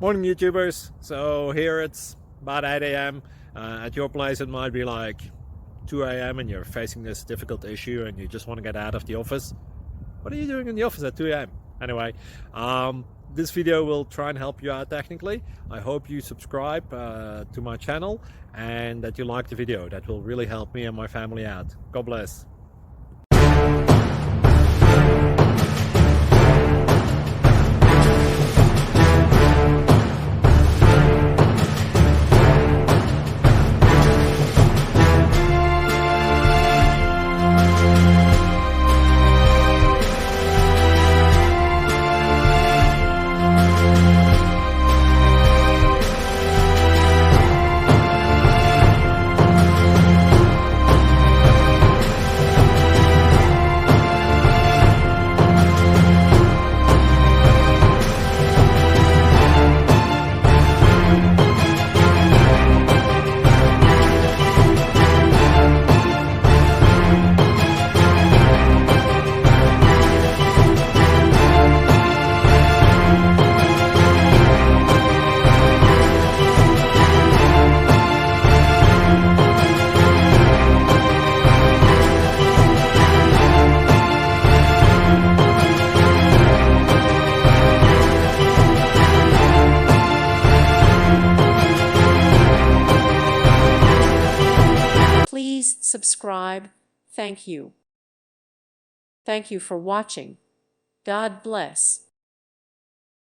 Morning YouTubers. So here it's about 8 a.m. At your place it might be like 2 a.m. and you're facing this difficult issue and you just want to get out of the office. What are you doing in the office at 2 a.m.? Anyway, this video will try and help you out technically. I hope you subscribe to my channel and that you like the video. That will really help me and my family out. God bless. Please subscribe. Thank you. Thank you for watching. God bless.